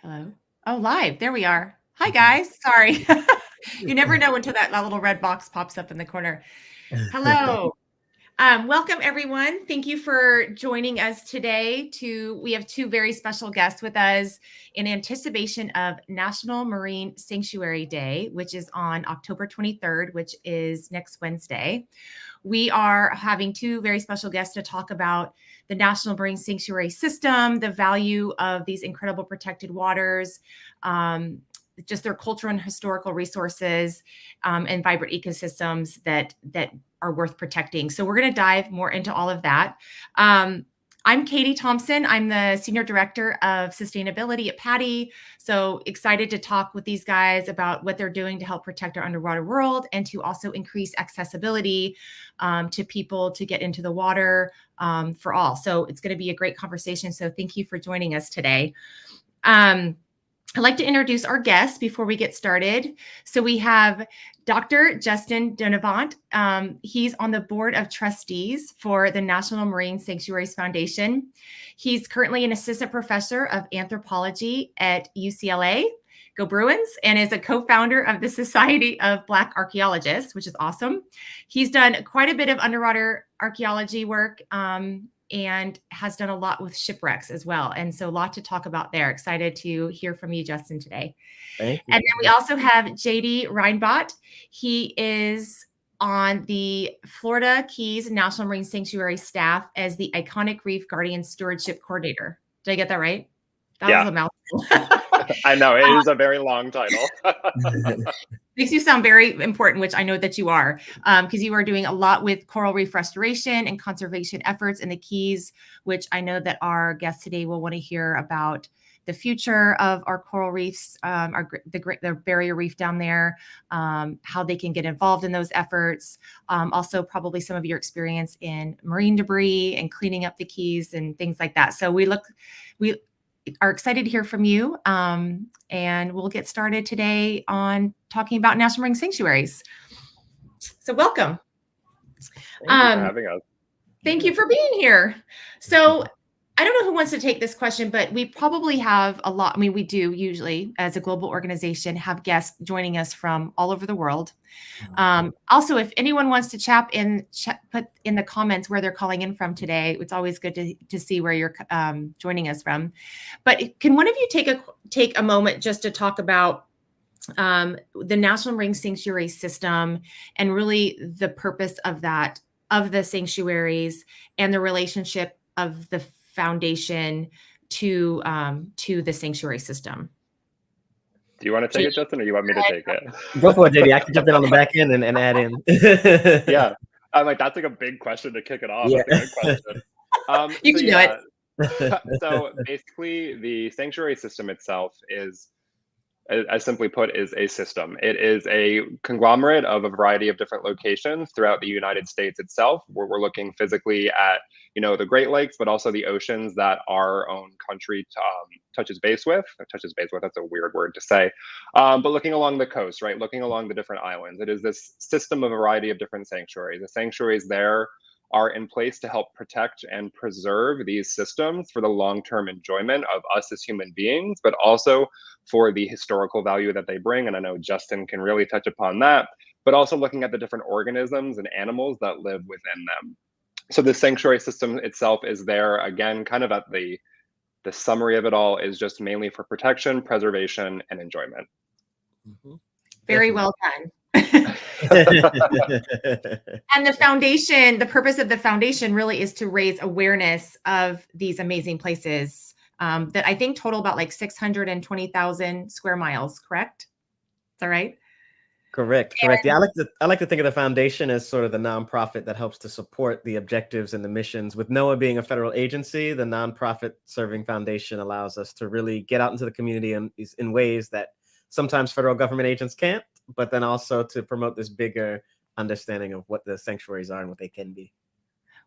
Hello. Oh, live. There we are. Hi, guys. Sorry. You never know until that little red box pops up in the corner. Hello. Welcome, everyone. Thank you for joining us today. We have two very special guests with us in anticipation of National Marine Sanctuary Day, which is on October 23rd, which is next Wednesday. We are having two very special guests to talk about the National Marine Sanctuary System, the value of these incredible protected waters, just their cultural and historical resources, and vibrant ecosystems that are worth protecting. So we're going to dive more into all of that. I'm Katie Thompson. I'm the Senior Director of Sustainability at PADI. So excited to talk with these guys about what they're doing to help protect our underwater world and to also increase accessibility to people to get into the water for all. So it's going to be a great conversation. So thank you for joining us today. I'd like to introduce our guests before we get started. So we have Dr. Justin Dunnavant. He's on the board of trustees for the National Marine Sanctuaries Foundation. He's currently an assistant professor of anthropology at UCLA, go Bruins, and is a co-founder of the Society of Black Archaeologists, which is awesome. He's done quite a bit of underwater archaeology work, and has done a lot with shipwrecks as well. And so a lot to talk about there. Excited to hear from you, Justin, today. Thank you. And then we also have JD Reinbott. He is on the Florida Keys National Marine Sanctuary staff as the Iconic Reef Guardian Stewardship Coordinator. Did I get that right? That was a mouthful. I know, it is a very long title. Makes you sound very important, which I know that you are, because you are doing a lot with coral reef restoration and conservation efforts in the Keys, which I know that our guests today will want to hear about the future of our coral reefs, the barrier reef down there, how they can get involved in those efforts. Also, probably some of your experience in marine debris and cleaning up the Keys and things like that. So we are excited to hear from you, and we'll get started today on talking about National Marine Sanctuaries. So welcome. Thank you for having us. Thank you for being here. So I don't know who wants to take this question, but we probably have a lot. I mean, we do usually, as a global organization, have guests joining us from all over the world. Also, if anyone wants to put in the comments where they're calling in from today. It's always good to see where you're joining us from. But can one of you take a moment just to talk about the National Marine Sanctuary System and really the purpose of that, of the sanctuaries, and the relationship of the foundation to the sanctuary system? Do you want to take it, Justin, or you want me to take it? Go for it, JD. I can jump in on the back end and add in. Yeah, I'm like, that's like a big question to kick it off. Yeah. That's a good question. You can do it. So basically, the sanctuary system itself is, as simply put, is a system. It is a conglomerate of a variety of different locations throughout the United States itself, where we're looking physically at, the Great Lakes, but also the oceans that our own country touches base with. That's a weird word to say. But looking along the coast, right? Looking along the different islands. It is this system of a variety of different sanctuaries. The sanctuaries there are in place to help protect and preserve these systems for the long-term enjoyment of us as human beings, but also for the historical value that they bring. And I know Justin can really touch upon that, but also looking at the different organisms and animals that live within them. So the sanctuary system itself is there, again, kind of at the summary of it all is just mainly for protection, preservation, and enjoyment. Mm-hmm. Very well done. And the foundation, the purpose of the foundation really is to raise awareness of these amazing places that I think total about like 620,000 square miles, correct? Is that right? Correct. Yeah, I like to think of the foundation as sort of the nonprofit that helps to support the objectives and the missions. With NOAA being a federal agency, the nonprofit serving foundation allows us to really get out into the community in ways that sometimes federal government agents can't, but then also to promote this bigger understanding of what the sanctuaries are and what they can be.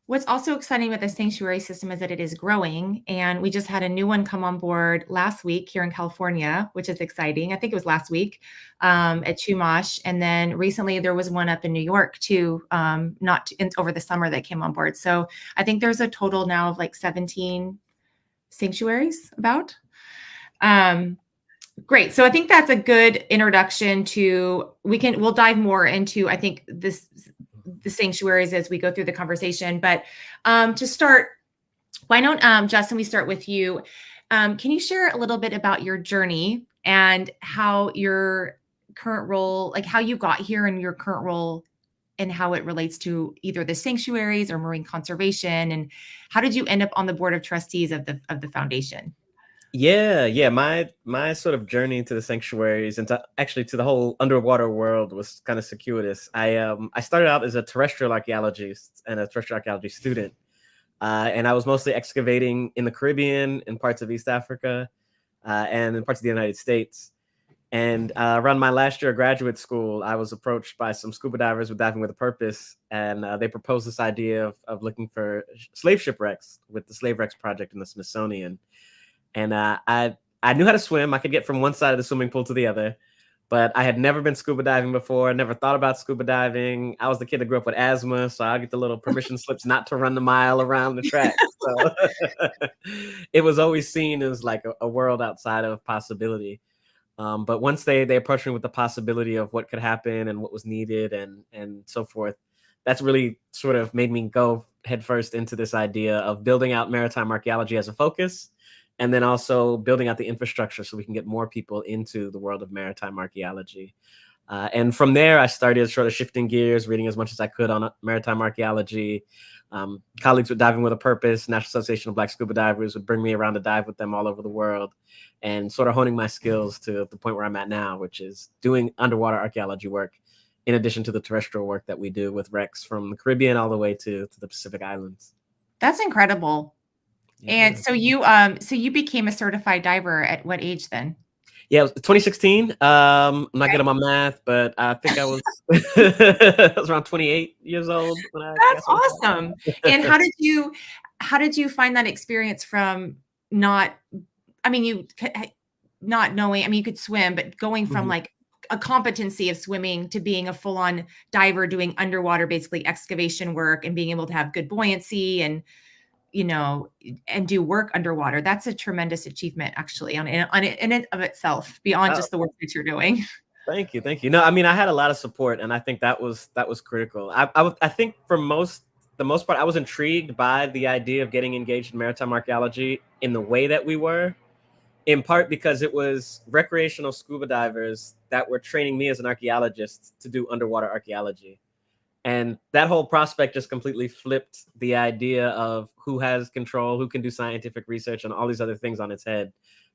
What's also exciting with the sanctuary system is that it is growing, and we just had a new one come on board last week here in California, which is exciting. I think it was last week at Chumash, and then recently there was one up in New York too, over the summer that came on board. So I think there's a total now of like 17 sanctuaries about. Great. So I think that's a good introduction to, we'll dive more into, I think, the sanctuaries as we go through the conversation. But to start, why don't, Justin, we start with you. Can you share a little bit about your journey and how your current role, like how you got here and your current role and how it relates to either the sanctuaries or marine conservation, and how did you end up on the board of trustees of the foundation? Yeah. My sort of journey to the sanctuaries and actually to the whole underwater world was kind of circuitous. I started out as a terrestrial archaeologist and a terrestrial archaeology student, and I was mostly excavating in the Caribbean, in parts of East Africa, and in parts of the United States. And around my last year of graduate school, I was approached by some scuba divers with Diving with a Purpose, and they proposed this idea of looking for slave shipwrecks with the Slave Wrecks Project in the Smithsonian. And I knew how to swim. I could get from one side of the swimming pool to the other, but I had never been scuba diving before. Never thought about scuba diving. I was the kid that grew up with asthma, so I get the little permission slips not to run the mile around the track. So it was always seen as like a world outside of possibility. But once they approached me with the possibility of what could happen and what was needed and so forth, that's really sort of made me go headfirst into this idea of building out maritime archaeology as a focus, and then also building out the infrastructure so we can get more people into the world of maritime archaeology. And from there, I started sort of shifting gears, reading as much as I could on maritime archaeology. Colleagues with Diving with a Purpose, National Association of Black Scuba Divers, would bring me around to dive with them all over the world, and sort of honing my skills to the point where I'm at now, which is doing underwater archaeology work in addition to the terrestrial work that we do with wrecks from the Caribbean all the way to the Pacific Islands. That's incredible. Yeah. And so you became a certified diver at what age then? Yeah, it was 2016. I'm not good at my math, but I think I was I was around 28 years old when I That's awesome. And how did you find that experience from not, I mean, not knowing, I mean, you could swim, but going from like a competency of swimming to being a full-on diver doing underwater, basically excavation work, and being able to have good buoyancy and, you know, and do work underwater. That's a tremendous achievement, actually, in and of itself, beyond just the work that you're doing. Thank you. No, I mean, I had a lot of support, and I think that was critical. I think for the most part, I was intrigued by the idea of getting engaged in maritime archaeology in the way that we were, in part because it was recreational scuba divers that were training me as an archaeologist to do underwater archaeology. And that whole prospect just completely flipped the idea of who has control, who can do scientific research, and all these other things on its head,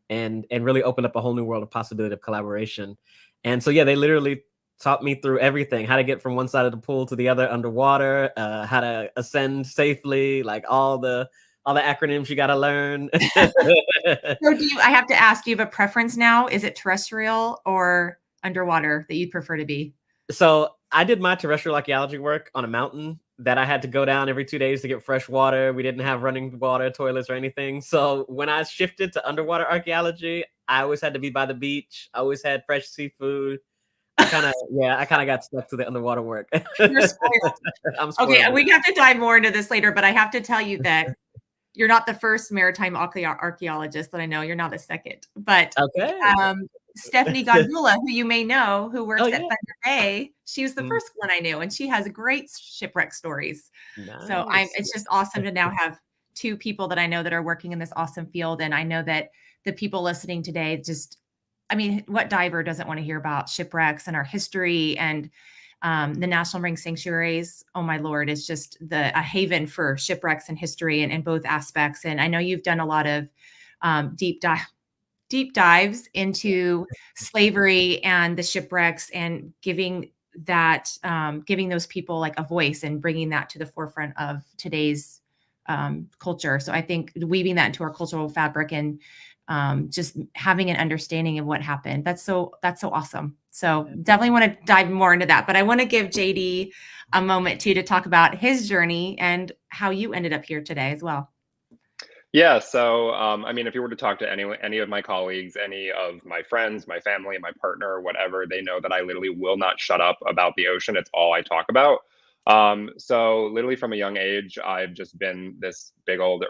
and really opened up a whole new world of possibility of collaboration. And so, yeah, they literally taught me through everything: how to get from one side of the pool to the other underwater, how to ascend safely, like all the acronyms you got to learn. So I have to ask, do you have a preference now? Is it terrestrial or underwater that you'd prefer to be? So I did my terrestrial archaeology work on a mountain that I had to go down every 2 days to get fresh water. We didn't have running water, toilets, or anything. So when I shifted to underwater archaeology, I always had to be by the beach. I always had fresh seafood. I kind of got stuck to the underwater work. You're spoiled. I'm spoiled. Okay, we have to dive more into this later, but I have to tell you that you're not the first maritime archaeologist that I know. You're not the second. But okay. Stephanie Gondula, who you may know, who works at Thunder Bay, she was the Mm. first one I knew, and she has great shipwreck stories. Nice. So it's just awesome to now have two people that I know that are working in this awesome field. And I know that the people listening today just, I mean, what diver doesn't want to hear about shipwrecks and our history and the National Marine Sanctuaries? Oh my Lord, it's just a haven for shipwrecks and history and both aspects. And I know you've done a lot of deep dives into slavery and the shipwrecks and giving those people like a voice and bringing that to the forefront of today's culture. So I think weaving that into our cultural fabric and just having an understanding of what happened. That's so awesome. So definitely want to dive more into that, but I want to give JD a moment too, to talk about his journey and how you ended up here today as well. Yeah, so I mean, if you were to talk to any of my colleagues, any of my friends, my family, my partner, whatever, they know that I literally will not shut up about the ocean. It's all I talk about. So literally from a young age, I've just been this big old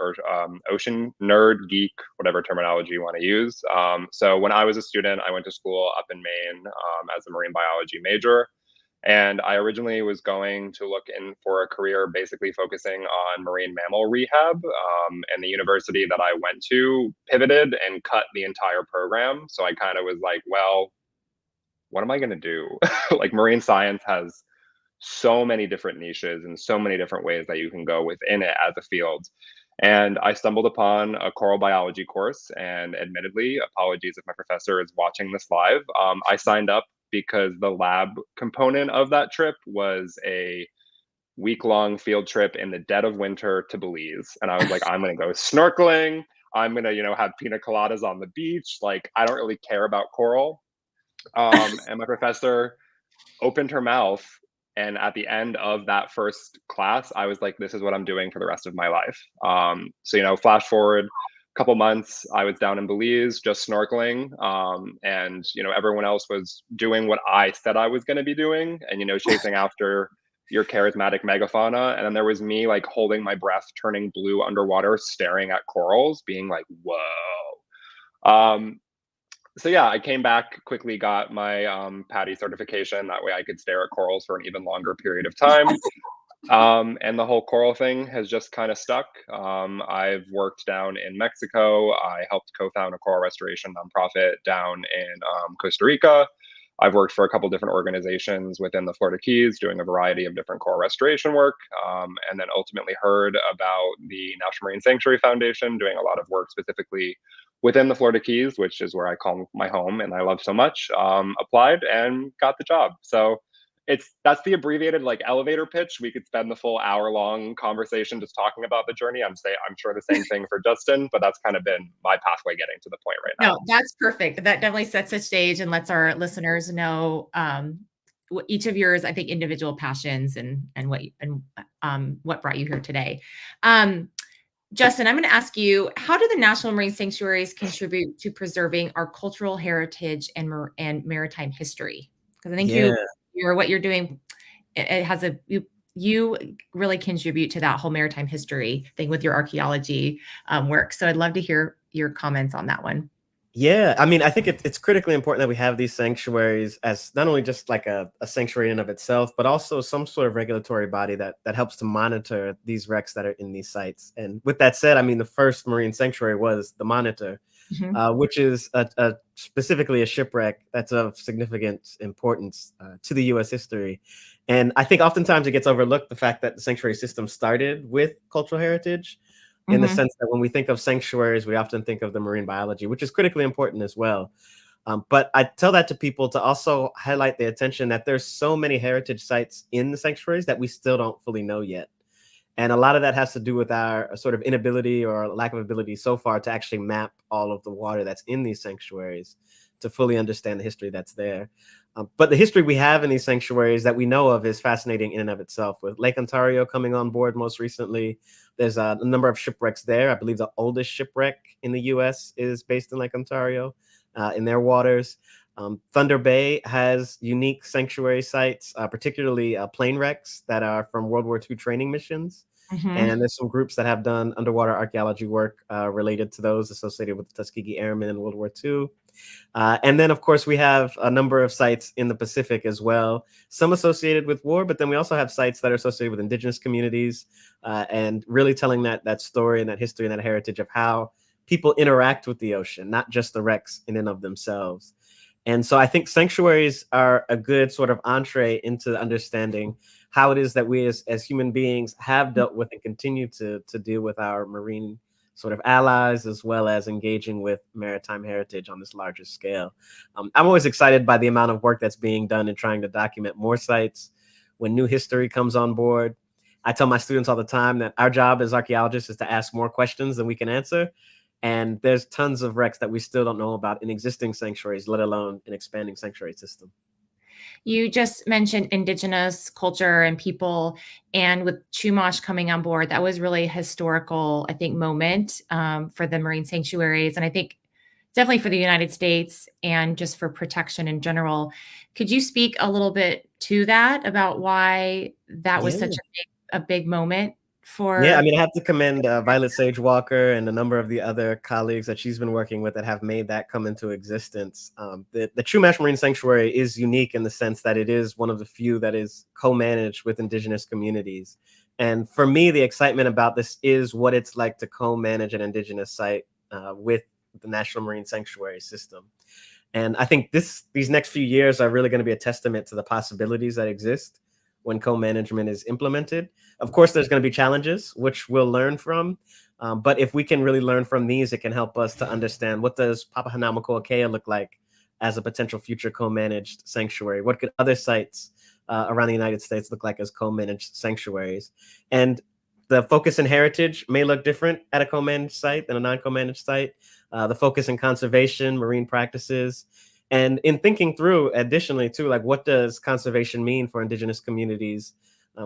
ocean nerd, geek, whatever terminology you want to use. So when I was a student, I went to school up in Maine as a marine biology major. And I originally was going to look in for a career basically focusing on marine mammal rehab. And the university that I went to pivoted and cut the entire program. So I kind of was like, well, what am I going to do? Like marine science has so many different niches and so many different ways that you can go within it as a field. And I stumbled upon a coral biology course. And admittedly, apologies if my professor is watching this live, I signed up because the lab component of that trip was a week-long field trip in the dead of winter to Belize. And I was like, I'm going to go snorkeling. I'm going to, have pina coladas on the beach. Like, I don't really care about coral. And my professor opened her mouth. And at the end of that first class, I was like, this is what I'm doing for the rest of my life. So, flash forward a couple months, I was down in Belize just snorkeling. And, everyone else was doing what I said I was going to be doing and, chasing after your charismatic megafauna. And then there was me like holding my breath, turning blue underwater, staring at corals, being like, whoa. So yeah, I came back, quickly got my PADI certification. That way I could stare at corals for an even longer period of time. And the whole coral thing has just kind of stuck. I've worked down in Mexico. I helped co-found a coral restoration nonprofit down in Costa Rica. I've worked for a couple different organizations within the Florida Keys, doing a variety of different coral restoration work, and then ultimately heard about the National Marine Sanctuary Foundation, doing a lot of work specifically within the Florida Keys, which is where I call my home and I love so much. Applied and got the job. So that's the abbreviated like elevator pitch. We could spend the full hour-long conversation just talking about the journey. I'm sure the same thing for Justin, but that's kind of been my pathway getting to the point right now. No, that's perfect. That definitely sets the stage and lets our listeners know each of yours, I think, individual passions and what brought you here today. Justin, I'm going to ask you, how do the National Marine Sanctuaries contribute to preserving our cultural heritage and maritime history? Because I think what you're doing, it has you really contribute to that whole maritime history thing with your archaeology work. So I'd love to hear your comments on that one. Yeah, I mean, I think it's critically important that we have these sanctuaries as not only just like a sanctuary in and of itself, but also some sort of regulatory body that helps to monitor these wrecks that are in these sites. And with that said, I mean, the first marine sanctuary was the Monitor, which is specifically a shipwreck that's of significant importance to the U.S. history. And I think oftentimes it gets overlooked, the fact that the sanctuary system started with cultural heritage, in the sense that when we think of sanctuaries, we often think of the marine biology, which is critically important as well. But I tell that to people to also highlight the attention that there's so many heritage sites in the sanctuaries that we still don't fully know yet. And a lot of that has to do with our sort of inability or lack of ability so far to actually map all of the water that's in these sanctuaries to fully understand the history that's there. But the history we have in these sanctuaries that we know of is fascinating in and of itself, with Lake Ontario coming on board most recently. There's a number of shipwrecks there. I believe the oldest shipwreck in the U.S. is based in Lake Ontario in their waters. Thunder Bay has unique sanctuary sites, particularly plane wrecks that are from World War II training missions. And there's some groups that have done underwater archaeology work related to those associated with the Tuskegee Airmen in World War II. And then, of course, we have a number of sites in the Pacific as well, some associated with war, but then we also have sites that are associated with indigenous communities and really telling that story and that history and that heritage of how people interact with the ocean, not just the wrecks in and of themselves. And so I think sanctuaries are a good sort of entree into understanding how it is that we as human beings have dealt with and continue to deal with our marine sort of allies, as well as engaging with maritime heritage on this larger scale. I'm always excited by the amount of work that's being done in trying to document more sites when new history comes on board. I tell my students all the time that our job as archaeologists is to ask more questions than we can answer. And there's tons of wrecks that we still don't know about in existing sanctuaries, let alone an expanding sanctuary system. You just mentioned indigenous culture and people, and with Chumash coming on board, that was really a historical, I think, moment for the marine sanctuaries. And I think definitely for the United States and just for protection in general. Could you speak a little bit to that about why that was such Yeah. a big moment Yeah, I for? mean, I have to commend Violet Sage Walker and a number of the other colleagues that she's been working with that have made that come into existence. The True Marsh Marine Sanctuary is unique in the sense that it is one of the few that is co-managed with Indigenous communities. And for me, the excitement about this is what it's like to co-manage an Indigenous site with the National Marine Sanctuary System. And I think these next few years are really going to be a testament to the possibilities that exist when co-management is implemented. Of course, there's going to be challenges, which we'll learn from. But if we can really learn from these, it can help us to understand, what does Papahanaumokuakea look like as a potential future co-managed sanctuary? What could other sites around the United States look like as co-managed sanctuaries? And the focus in heritage may look different at a co-managed site than a non-co-managed site. The focus in conservation, marine practices, and in thinking through, additionally, too, like, what does conservation mean for Indigenous communities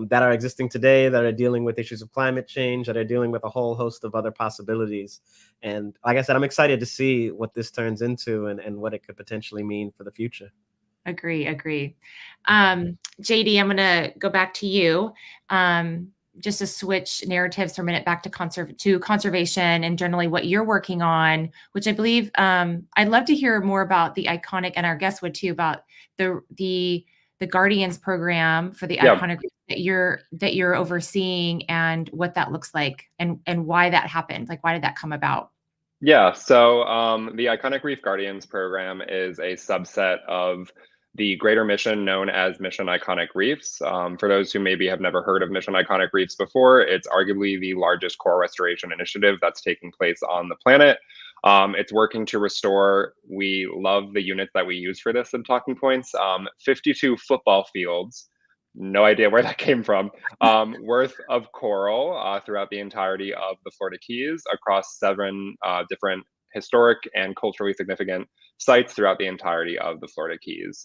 that are existing today, that are dealing with issues of climate change, that are dealing with a whole host of other possibilities. And like I said, I'm excited to see what this turns into and what it could potentially mean for the future. Agree. JD, I'm going to go back to you. Just to switch narratives for a minute back to conservation and generally what you're working on, which I believe I'd love to hear more about the iconic, and our guests would too, about the Guardians program for the Yeah. iconic that you're overseeing and what that looks like and why that happened. Like, why did that come about? Yeah, so the Iconic Reef Guardians program is a subset of the greater mission known as Mission Iconic Reefs. For those who maybe have never heard of Mission Iconic Reefs before, it's arguably the largest coral restoration initiative that's taking place on the planet. It's working to restore, we love the units that we use for this in talking points, 52 football fields, no idea where that came from, worth of coral throughout the entirety of the Florida Keys across 7 different historic and culturally significant sites throughout the entirety of the Florida Keys.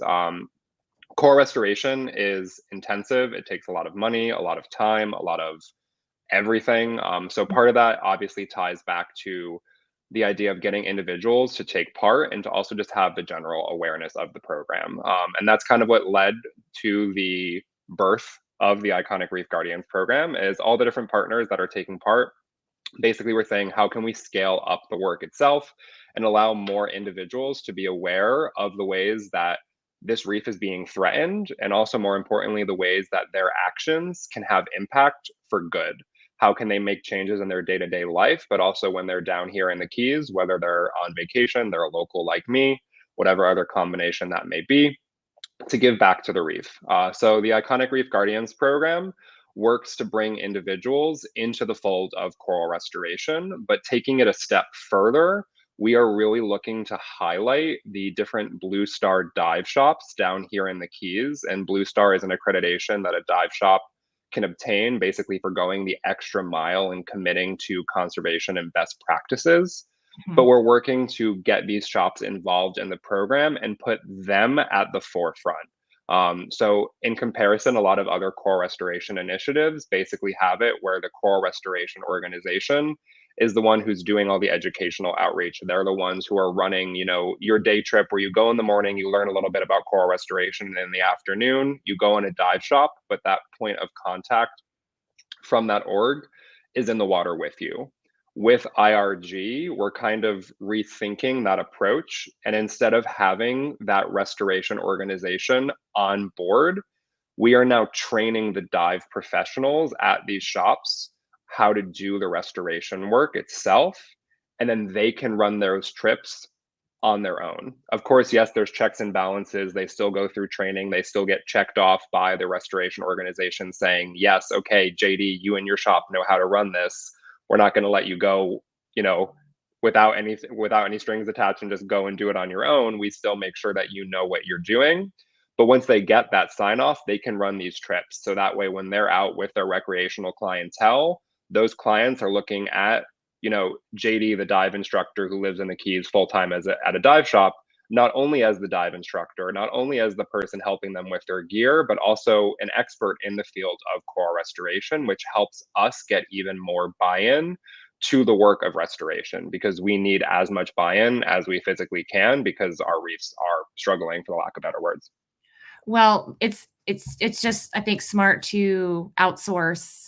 Coral restoration is intensive. It takes a lot of money, a lot of time, a lot of everything. So part of that obviously ties back to the idea of getting individuals to take part and to also just have the general awareness of the program. And that's kind of what led to the birth of the Iconic Reef Guardians program, is all the different partners that are taking part. Basically, we're saying, how can we scale up the work itself and allow more individuals to be aware of the ways that this reef is being threatened, and also more importantly, the ways that their actions can have impact for good. How can they make changes in their day-to-day life, but also when they're down here in the Keys, whether they're on vacation, they're a local like me, whatever other combination that may be, to give back to the reef. So the Iconic Reef Guardians program works to bring individuals into the fold of coral restoration, but taking it a step further, we are really looking to highlight the different Blue Star dive shops down here in the Keys. And Blue Star is an accreditation that a dive shop can obtain, basically for going the extra mile and committing to conservation and best practices. But we're working to get these shops involved in the program and put them at the forefront. So in comparison, a lot of other coral restoration initiatives basically have it where the coral restoration organization is the one who's doing all the educational outreach. They're the ones who are running, your day trip where you go in the morning, you learn a little bit about coral restoration, and in the afternoon, you go in a dive shop, but that point of contact from that org is in the water with you. With IRG, we're kind of rethinking that approach. And instead of having that restoration organization on board, we are now training the dive professionals at these shops how to do the restoration work itself. And then they can run those trips on their own. Of course, yes, there's checks and balances. They still go through training. They still get checked off by the restoration organization saying, yes, okay, JD, you and your shop know how to run this. We're not going to let you go, without any strings attached and just go and do it on your own. We still make sure that you know what you're doing. But once they get that sign off, they can run these trips. So that way, when they're out with their recreational clientele, those clients are looking at JD, the dive instructor who lives in the Keys full time at a dive shop, not only as the dive instructor, not only as the person helping them with their gear, but also an expert in the field of coral restoration, which helps us get even more buy in to the work of restoration, because we need as much buy-in as we physically can, because our reefs are struggling, for the lack of better words. Well, it's just, I think, smart to outsource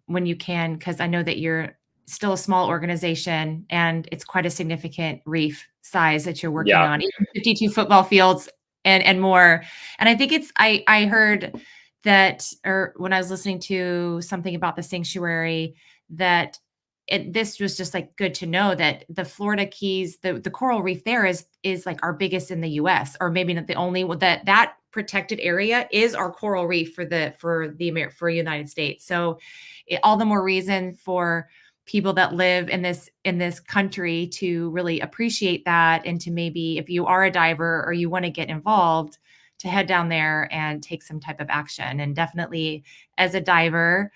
when you can, because I know that you're still a small organization and it's quite a significant reef size that you're working on, even 52 football fields and more. And I think I heard that, or when I was listening to something about the sanctuary, that this was just like good to know that the Florida Keys, the coral reef there is like our biggest in the US, or maybe not the only one. That protected area is our coral reef for United States. So all the more reason for people that live in this country to really appreciate that, and to maybe, if you are a diver or you want to get involved, to head down there and take some type of action. And definitely, as a diver,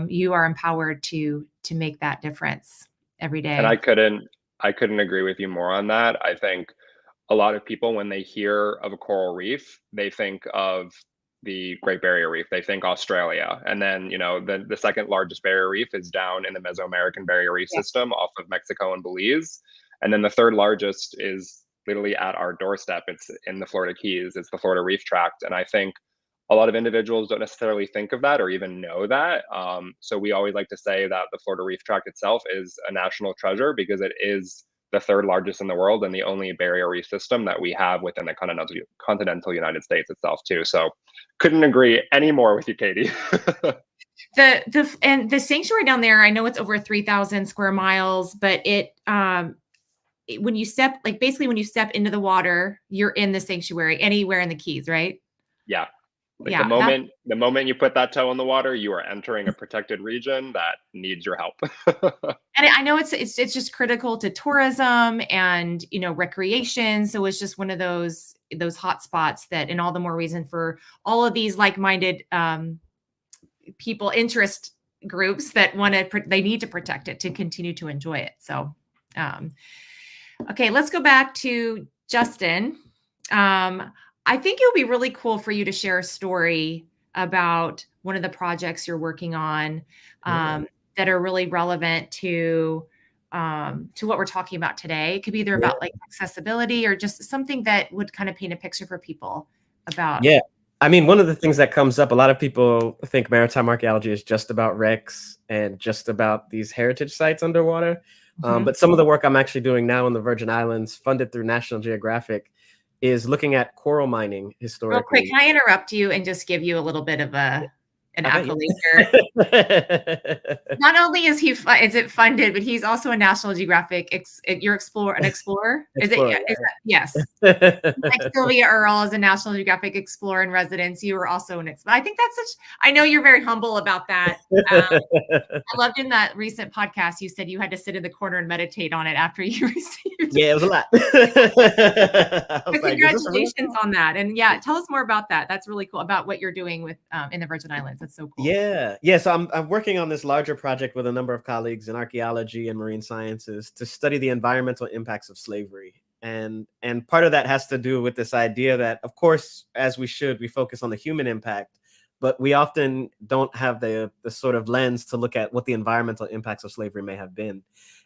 you are empowered to make that difference every day. And I couldn't agree with you more on that. I think a lot of people, when they hear of a coral reef, they think of the Great Barrier Reef, they think Australia. And then, the second largest barrier reef is down in the Mesoamerican Barrier Reef system off of Mexico and Belize. And then the third largest is literally at our doorstep. It's in the Florida Keys. It's the Florida Reef Tract. And I think a lot of individuals don't necessarily think of that or even know that. So we always like to say that the Florida Reef Tract itself is a national treasure, because it is the third largest in the world and the only barrier reef system that we have within the continental United States itself too. So couldn't agree any more with you, Katie. The sanctuary down there, I know it's over 3,000 square miles, but when you step into the water, you're in the sanctuary anywhere in the Keys, right? Yeah. The moment you put that toe in the water, you are entering a protected region that needs your help. And I know it's just critical to tourism and, recreation. So it's just one of those hot spots that, and all the more reason for all of these like-minded people, interest groups that they need to protect it to continue to enjoy it. So, okay, let's go back to Justin. I think it would be really cool for you to share a story about one of the projects you're working on that are really relevant to what we're talking about today. It could be either about like accessibility or just something that would kind of paint a picture for people about. Yeah. I mean, one of the things that comes up, a lot of people think maritime archaeology is just about wrecks and just about these heritage sites underwater. But some of the work I'm actually doing now in the Virgin Islands, funded through National Geographic, is looking at coral mining historically. Real quick, can I interrupt you and just give you a little bit of an accolade here? Not only is it funded, but he's also a National Geographic. You're an explorer. Yes. Like Sylvia Earle is a National Geographic explorer in residence. You were also an explorer. I think I know you're very humble about that. I loved in that recent podcast, you said you had to sit in the corner and meditate on it after you received. Yeah, it was a lot. Congratulations on that. And tell us more about that. That's really cool, about what you're doing with in the Virgin Islands. That's so cool. Yeah. So I'm working on this larger project with a number of colleagues in archaeology and marine sciences to study the environmental impacts of slavery. And part of that has to do with this idea that, of course, as we focus on the human impact, but we often don't have the sort of lens to look at what the environmental impacts of slavery may have been.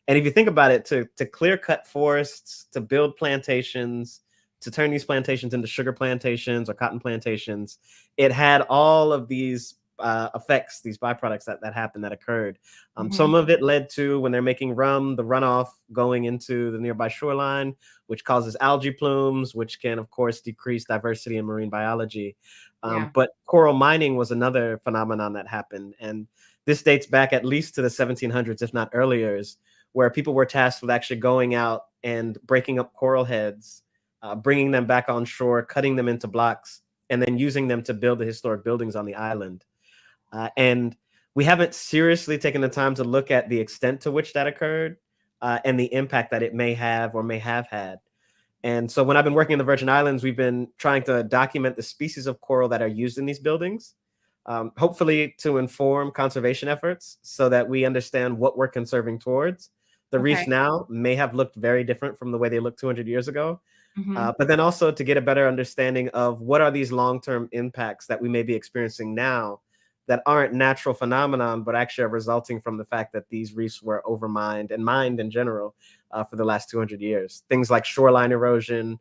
And if you think about it, to clear cut forests, to build plantations, to turn these plantations into sugar plantations or cotton plantations, it had all of these effects, these byproducts that happened, that occurred. Some of it led to, when they're making rum, the runoff going into the nearby shoreline, which causes algae plumes, which can, of course, decrease diversity in marine biology. But coral mining was another phenomenon that happened. And this dates back at least to the 1700s, if not earlier, where people were tasked with actually going out and breaking up coral heads, bringing them back on shore, cutting them into blocks, and then using them to build the historic buildings on the island. And we haven't seriously taken the time to look at the extent to which that occurred and the impact that it may have or may have had. And so when I've been working in the Virgin Islands, we've been trying to document the species of coral that are used in these buildings, hopefully to inform conservation efforts so that we understand what we're conserving towards. The reefs now may have looked very different from the way they looked 200 years ago. But then also to get a better understanding of what are these long-term impacts that we may be experiencing now that aren't natural phenomenon, but actually are resulting from the fact that these reefs were overmined and mined in general for the last 200 years. Things like shoreline erosion,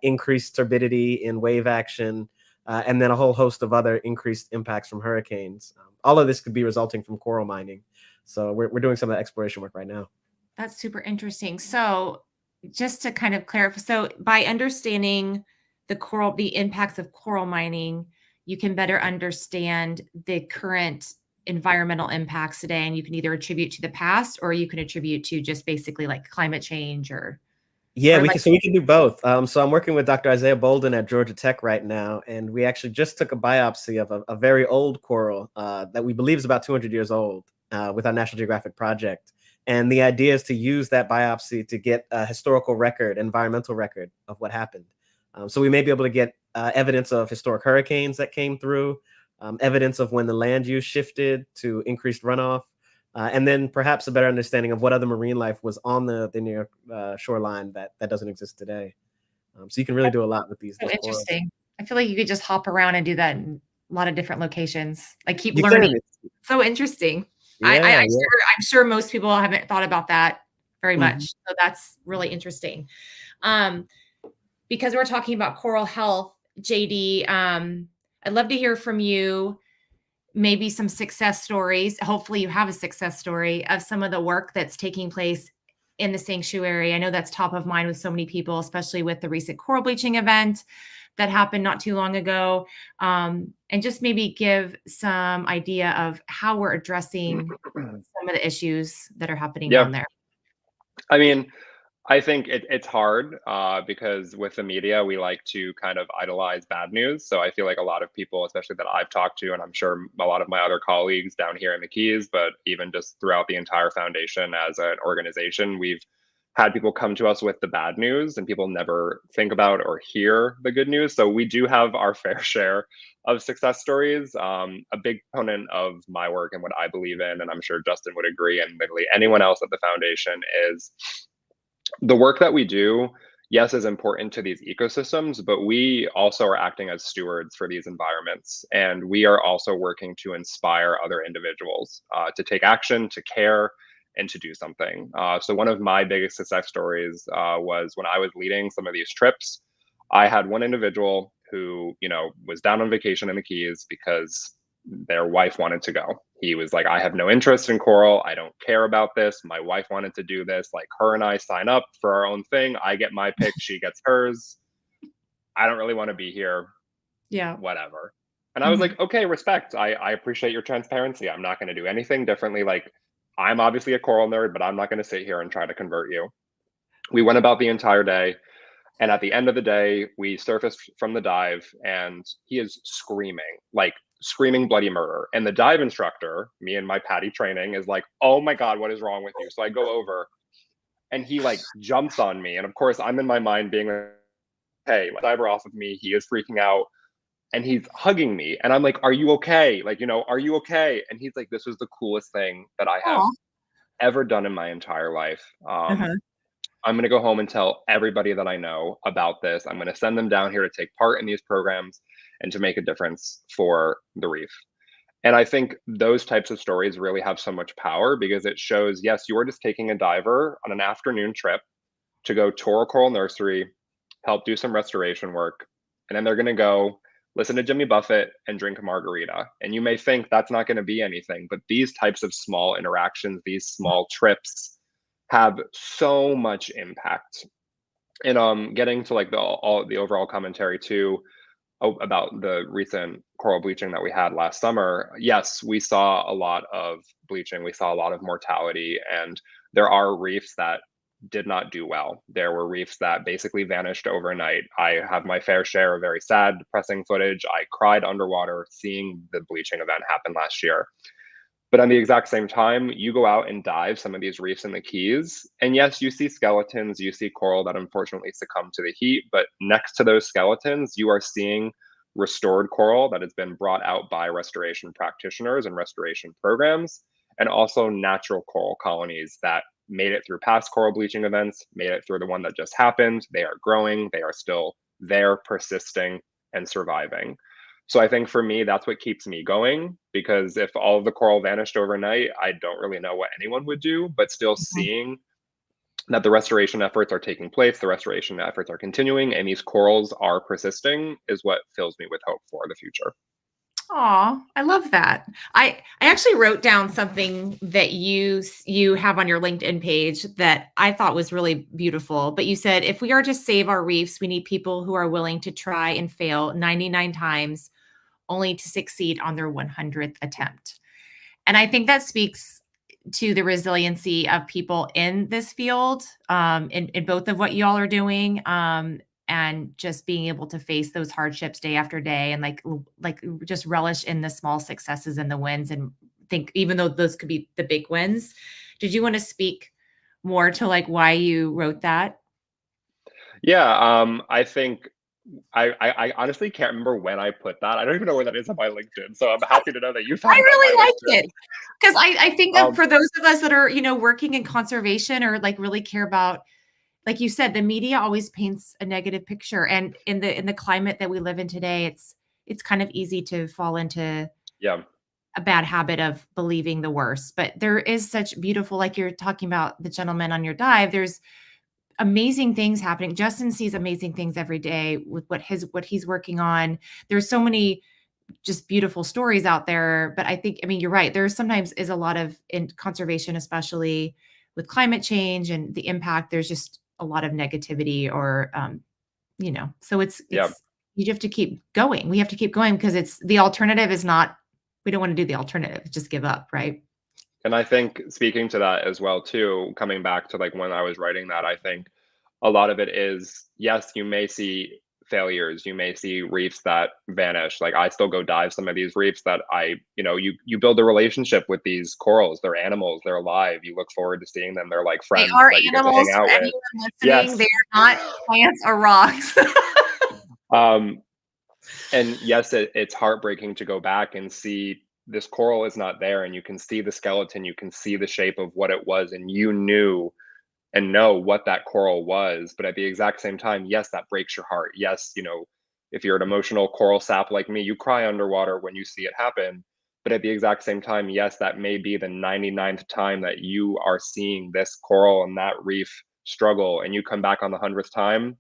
increased turbidity in wave action, and then a whole host of other increased impacts from hurricanes. All of this could be resulting from coral mining. So we're doing some of the exploration work right now. That's super interesting. So just to kind of clarify, so by understanding the impacts of coral mining, you can better understand the current environmental impacts today, and you can either attribute to the past, or you can attribute to just basically like climate change or yeah, we can do both. So I'm working with Dr. Isaiah Bolden at Georgia Tech right now, and we actually just took a biopsy of a very old coral that we believe is about 200 years old with our National Geographic project. And the idea is to use that biopsy to get a historical record, environmental record of what happened. So we may be able to get evidence of historic hurricanes that came through, evidence of when the land use shifted to increased runoff, and then perhaps a better understanding of what other marine life was on the near shoreline that doesn't exist today. So you can really do a lot with these. so interesting. Corals. I feel like you could just hop around and do that in a lot of different locations. Like keep You learning. can. So interesting. Yeah, I'm sure most people haven't thought about that very much. Mhm. So that's really interesting. Because we're talking about coral health, JD, I'd love to hear from you, maybe some success stories. Hopefully you have a success story of some of the work that's taking place in the sanctuary. I know that's top of mind with so many people, especially with the recent coral bleaching event that happened not too long ago. And just maybe give some idea of how we're addressing some of the issues that are happening Yeah. down there. I mean, I think it's hard because with the media, we like to kind of idolize bad news. So I feel like a lot of people, especially that I've talked to, and I'm sure a lot of my other colleagues down here in the Keys, but even just throughout the entire foundation as an organization, we've had people come to us with the bad news, and people never think about or hear the good news. So we do have our fair share of success stories. A big component of my work and what I believe in, and I'm sure Justin would agree, and literally anyone else at the foundation, is the work that we do, yes, is important to these ecosystems, but we also are acting as stewards for these environments. And we are also working to inspire other individuals to take action, to care, and to do something. So one of my biggest success stories was when I was leading some of these trips. I had one individual who, was down on vacation in the Keys because their wife wanted to go. He was like, I have no interest in coral. I don't care about this. My wife wanted to do this. Like, her and I sign up for our own thing. I get my pick, she gets hers. I don't really want to be here. Yeah. Whatever. And I was like, okay, respect. I appreciate your transparency. I'm not going to do anything differently. Like, I'm obviously a coral nerd, but I'm not going to sit here and try to convert you. We went about the entire day. And at the end of the day, we surfaced from the dive, and he is screaming bloody murder. And the dive instructor, me and my PADI training, is like, oh my God, what is wrong with you? So I go over, and he jumps on me. And of course, I'm in my mind being like, hey, diver off of me. He is freaking out, and he's hugging me. And I'm like, are you okay? Are you okay? And he's like, this was the coolest thing that I have ever done in my entire life. I'm going to go home and tell everybody that I know about this. I'm going to send them down here to take part in these programs and to make a difference for the reef. And I think those types of stories really have so much power because it shows, yes, you're just taking a diver on an afternoon trip to go tour a coral nursery, help do some restoration work, and then they're going to go listen to Jimmy Buffett and drink a margarita. And you may think that's not going to be anything, but these types of small interactions, these small trips, have so much impact. And getting to the overall commentary too about the recent coral bleaching that we had last summer, yes, we saw a lot of bleaching, we saw a lot of mortality, and there are reefs that did not do well. There were reefs that basically vanished overnight. I have my fair share of very sad, depressing footage. I cried underwater seeing the bleaching event happen last year. But on the exact same time, you go out and dive some of these reefs in the Keys, and yes, you see skeletons, you see coral that unfortunately succumb to the heat, but next to those skeletons, you are seeing restored coral that has been brought out by restoration practitioners and restoration programs, and also natural coral colonies that made it through past coral bleaching events, made it through the one that just happened. They are growing, they are still there, persisting, and surviving. So I think for me, that's what keeps me going, because if all of the coral vanished overnight, I don't really know what anyone would do, but still Mhm. seeing that the restoration efforts are taking place, the restoration efforts are continuing, and these corals are persisting is what fills me with hope for the future. Aw, I love that. I actually wrote down something that you have on your LinkedIn page that I thought was really beautiful. But you said, if we are to save our reefs, we need people who are willing to try and fail 99 times only to succeed on their 100th attempt. And I think that speaks to the resiliency of people in this field, in both of what y'all are doing, and just being able to face those hardships day after day, and like just relish in the small successes and the wins, and think even though those could be the big wins. Did you want to speak more to like why you wrote that? Yeah, I think I honestly can't remember when I put that. I don't even know where that is on my LinkedIn. So I'm happy to know that you I found it on really my like LinkedIn. it because I think that Um, for those of us that are, working in conservation or like really care about, like you said, the media always paints a negative picture. And in the climate that we live in today, it's kind of easy to fall into yeah, a bad habit of believing the worst. But there is such beautiful, like you're talking about the gentleman on your dive, there's amazing things happening. Justin sees amazing things every day with what he's working on. There's so many just beautiful stories out there. But I think, I mean, you're right. There sometimes is a lot of, in conservation, especially with climate change and the impact, there's just a lot of negativity or, so yeah. you have to keep going. We have to keep going because the alternative is not, we don't want to do the alternative, just give up. Right. And I think speaking to that as well too, coming back to like when I was writing that, I think a lot of it is, yes, you may see failures, you may see reefs that vanish. Like I still go dive some of these reefs that you build a relationship with these corals. They're animals, they're alive. You look forward to seeing them. They're like They friends are that you get to hang animals for out with. anyone listening. They Yes. are not plants or rocks. Um, and yes, it's heartbreaking to go back and see this coral is not there, and you can see the skeleton, you can see the shape of what it was, and you knew and know what that coral was. But at the exact same time, yes, that breaks your heart. Yes, if you're an emotional coral sap like me, you cry underwater when you see it happen. But at the exact same time, yes, that may be the 99th time that you are seeing this coral and that reef struggle, and you come back on the 100th time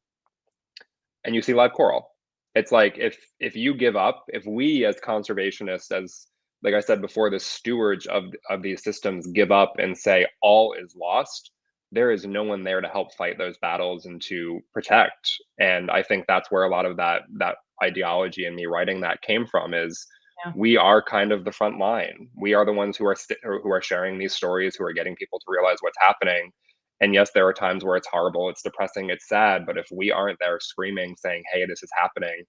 and you see live coral. It's like if you give up, if we as conservationists, as like I said before, the stewards of these systems give up and say all is lost, there is no one there to help fight those battles and to protect. And I think that's where a lot of that ideology and me writing that came from is Yeah. we are kind of the front line. We are the ones who are sharing these stories, who are getting people to realize what's happening. And yes, there are times where it's horrible, it's depressing, it's sad, but if we aren't there screaming, saying, hey, this is happening,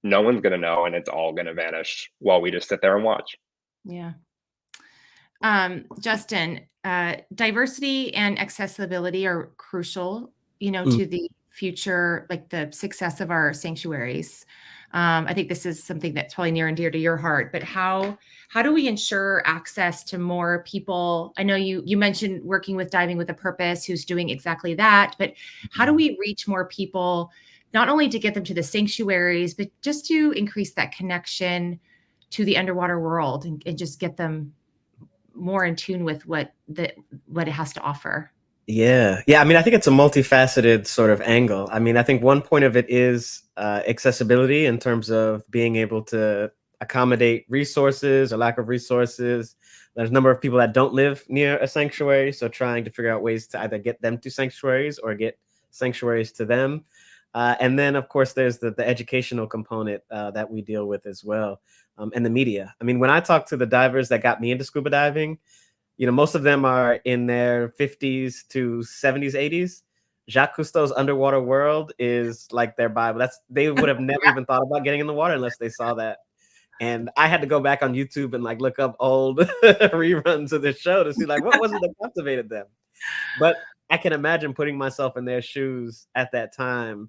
no one's going to know and it's all going to vanish while we just sit there and watch. Yeah. Justin, diversity and accessibility are crucial, Mm. to the future, like the success of our sanctuaries. I think this is something that's probably near and dear to your heart, but how do we ensure access to more people? I know you mentioned working with Diving with a Purpose, who's doing exactly that, but how do we reach more people, not only to get them to the sanctuaries, but just to increase that connection to the underwater world and just get them more in tune with what it has to offer. Yeah. Yeah. I mean, I think it's a multifaceted sort of angle. I mean, I think one point of it is accessibility in terms of being able to accommodate resources or lack of resources. There's a number of people that don't live near a sanctuary. So trying to figure out ways to either get them to sanctuaries or get sanctuaries to them. And then, of course, there's the educational component that we deal with as well, and the media. I mean, when I talk to the divers that got me into scuba diving, most of them are in their 50s to 70s, 80s. Jacques Cousteau's Underwater World is like their Bible. They would have never even thought about getting in the water unless they saw that. And I had to go back on YouTube and like look up old reruns of the show to see like what was it that captivated them. But I can imagine putting myself in their shoes at that time,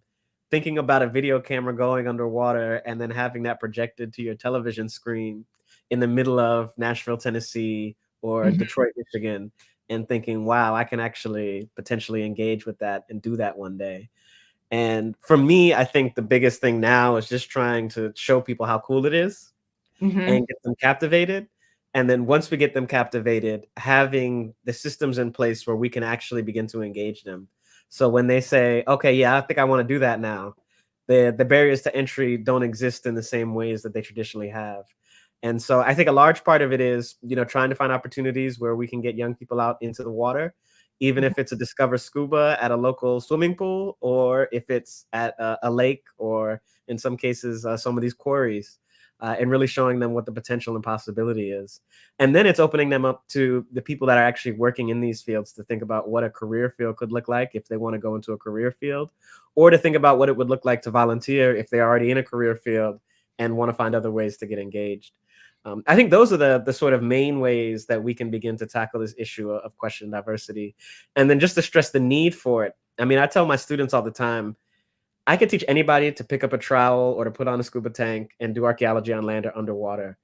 thinking about a video camera going underwater and then having that projected to your television screen in the middle of Nashville, Tennessee, or Mhm. Detroit, Michigan, and thinking, wow, I can actually potentially engage with that and do that one day. And for me, I think the biggest thing now is just trying to show people how cool it is and get them captivated. And then once we get them captivated, having the systems in place where we can actually begin to engage them. So when they say, okay, yeah, I think I want to do that now, the barriers to entry don't exist in the same ways that they traditionally have. And so I think a large part of it is, trying to find opportunities where we can get young people out into the water, even if it's a Discover Scuba at a local swimming pool, or if it's at a lake, or in some cases, some of these quarries, and really showing them what the potential and possibility is. And then it's opening them up to the people that are actually working in these fields to think about what a career field could look like if they want to go into a career field, or to think about what it would look like to volunteer if they're already in a career field and want to find other ways to get engaged. I think those are the sort of main ways that we can begin to tackle this issue of question diversity. And then just to stress the need for it. I mean, I tell my students all the time, I could teach anybody to pick up a trowel or to put on a scuba tank and do archaeology on land or underwater.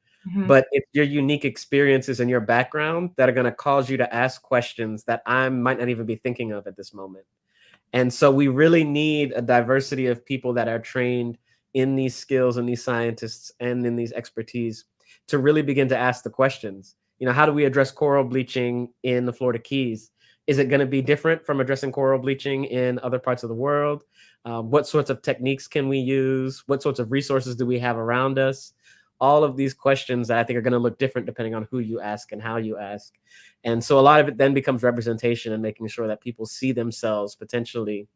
But it's your unique experiences and your background that are going to cause you to ask questions that I might not even be thinking of at this moment. And so we really need a diversity of people that are trained in these skills and these scientists and in these expertise to really begin to ask the questions. How do we address coral bleaching in the Florida Keys? Is it going to be different from addressing coral bleaching in other parts of the world? What sorts of techniques can we use? What sorts of resources do we have around us? All of these questions that I think are going to look different depending on who you ask and how you ask. And so a lot of it then becomes representation and making sure that people see themselves potentially,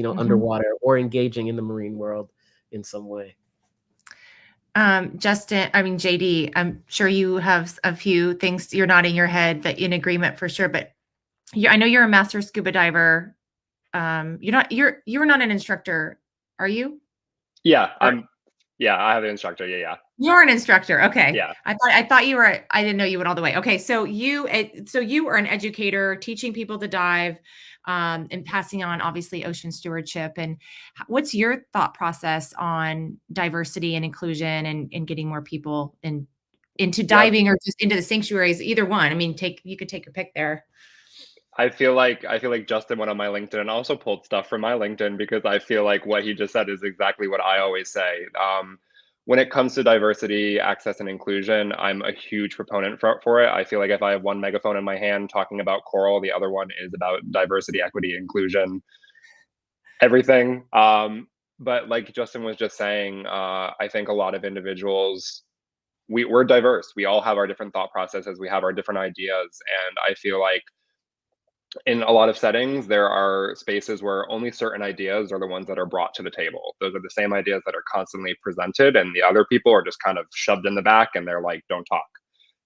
underwater or engaging in the marine world in some way. JD, I'm sure you have a few things. You're nodding your head that in agreement for sure, but I know you're a master scuba diver. You're not an instructor, are you? Yeah, I have an instructor. Yeah. You're an instructor. Okay. Yeah. I thought you were, I didn't know you went all the way. Okay. So you are an educator teaching people to dive, and passing on obviously ocean stewardship. And what's your thought process on diversity and inclusion and getting more people into diving or just into the sanctuaries, either one? I mean, you could take your pick there. I feel like Justin went on my LinkedIn and also pulled stuff from my LinkedIn, because I feel like what he just said is exactly what I always say. When it comes to diversity, access, and inclusion, I'm a huge proponent for it. I feel like if I have one megaphone in my hand talking about coral, the other one is about diversity, equity, inclusion, everything. But like Justin was just saying, I think a lot of individuals, we're diverse. We all have our different thought processes. We have our different ideas. And I feel like in a lot of settings, there are spaces where only certain ideas are the ones that are brought to the table. Those are the same ideas that are constantly presented, and the other people are just kind of shoved in the back and they're like, don't talk.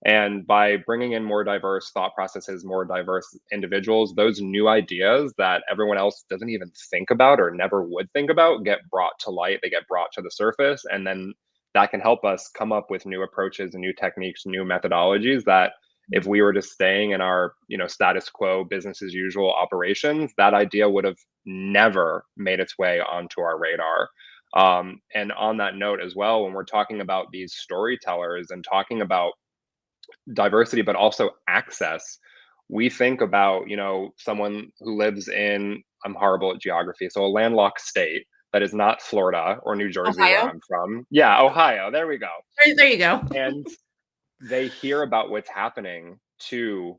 And by bringing in more diverse thought processes, more diverse individuals, those new ideas that everyone else doesn't even think about or never would think about get brought to light, they get brought to the surface. And then that can help us come up with new approaches, new techniques, new methodologies that if we were just staying in our status quo business as usual operations, that idea would have never made its way onto our radar. And on that note as well, when we're talking about these storytellers and talking about diversity but also access, we think about someone who lives in, I'm horrible at geography, so a landlocked state that is not Florida or New Jersey, Ohio? where I'm from. Yeah, Ohio, there we go. There you go. And they hear about what's happening to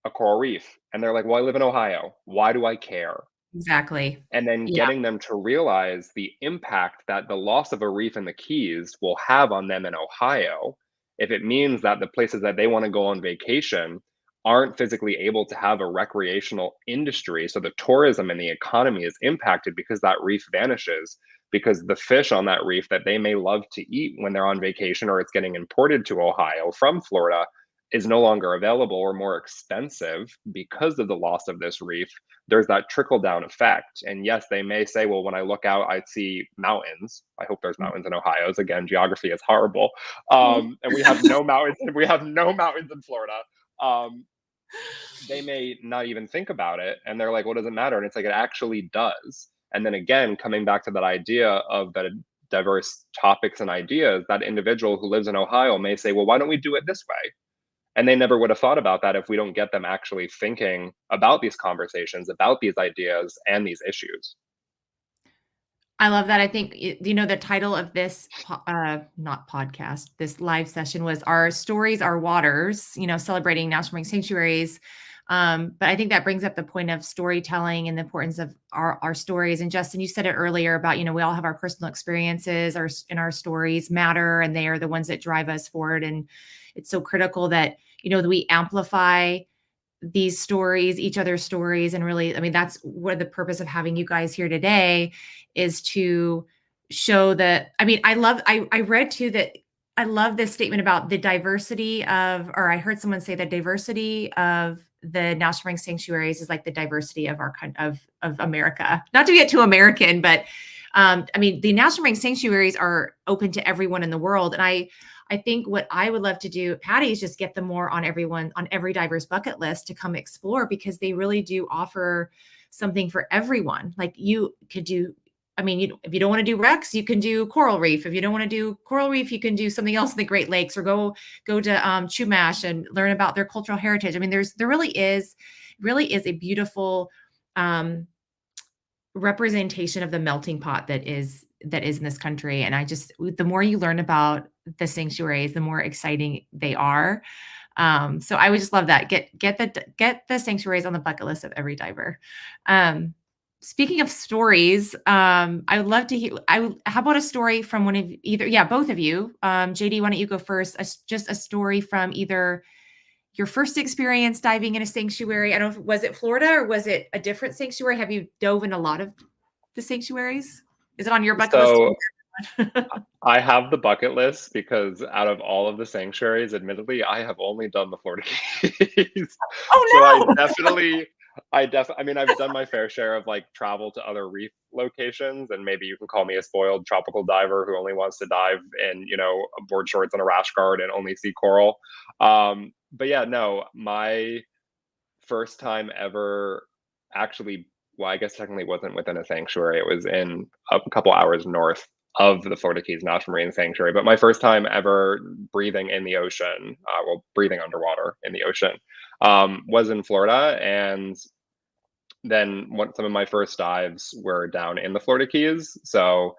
a coral reef and they're like, well, I live in Ohio, why do I care? Exactly. And then Yeah. getting them to realize the impact that the loss of a reef in the Keys will have on them in Ohio, if it means that the places that they want to go on vacation aren't physically able to have a recreational industry. So the tourism and the economy is impacted because that reef vanishes, because the fish on that reef that they may love to eat when they're on vacation or it's getting imported to Ohio from Florida is no longer available or more expensive because of the loss of this reef. There's that trickle down effect. And yes, they may say, well, when I look out, I see mountains. I hope there's mountains in Ohio. Again, geography is horrible. And we have no mountains. We have no mountains in Florida. They may not even think about it. And they're like, what does it matter? And it's like, it actually does. And then again, coming back to that idea of that diverse topics and ideas, that individual who lives in Ohio may say, well, why don't we do it this way? And they never would have thought about that if we don't get them actually thinking about these conversations, about these ideas and these issues. I love that. I think, the title of this, not podcast, this live session was Our Stories, Our Waters, celebrating national marine sanctuaries. But I think that brings up the point of storytelling and the importance of our stories. And Justin, you said it earlier about, we all have our personal experiences, and our stories matter, and they are the ones that drive us forward. And it's so critical that, that we amplify these stories, each other's stories. And really, I mean, that's what the purpose of having you guys here today is, to show that. I mean, I read too that I love this statement about the diversity of, or I heard someone say the diversity of the national marine sanctuaries is like the diversity of our of America. Not to get too American, but I mean, the national marine sanctuaries are open to everyone in the world. And I think what I would love to do at PADI is just get them more on every diver's bucket list to come explore, because they really do offer something for everyone. Like you could do, I mean, if you don't want to do Rex, you can do Coral Reef. If you don't want to do Coral Reef, you can do something else in the Great Lakes, or go to Chumash and learn about their cultural heritage. I mean, there really is a beautiful representation of the melting pot that is in this country. And the more you learn about the sanctuaries, the more exciting they are. So I would just love that. Get the sanctuaries on the bucket list of every diver. Speaking of stories, I would love to hear. How about a story from one of both of you? JD, why don't you go first? Just a story from either your first experience diving in a sanctuary. I don't know, was it Florida or was it a different sanctuary? Have you dove in a lot of the sanctuaries? Is it on your bucket So list? I have the bucket list because out of all of the sanctuaries, admittedly, I have only done the Florida Keys. Oh So no! I mean, I've done my fair share of like travel to other reef locations, and maybe you can call me a spoiled tropical diver who only wants to dive in, board shorts and a rash guard and only see coral. But yeah, no, my first time ever actually, well, I guess technically it wasn't within a sanctuary. It was in a couple hours north of the Florida Keys National Marine Sanctuary. But my first time ever breathing in the ocean, breathing underwater in the ocean, was in Florida. And then some of my first dives were down in the Florida Keys. So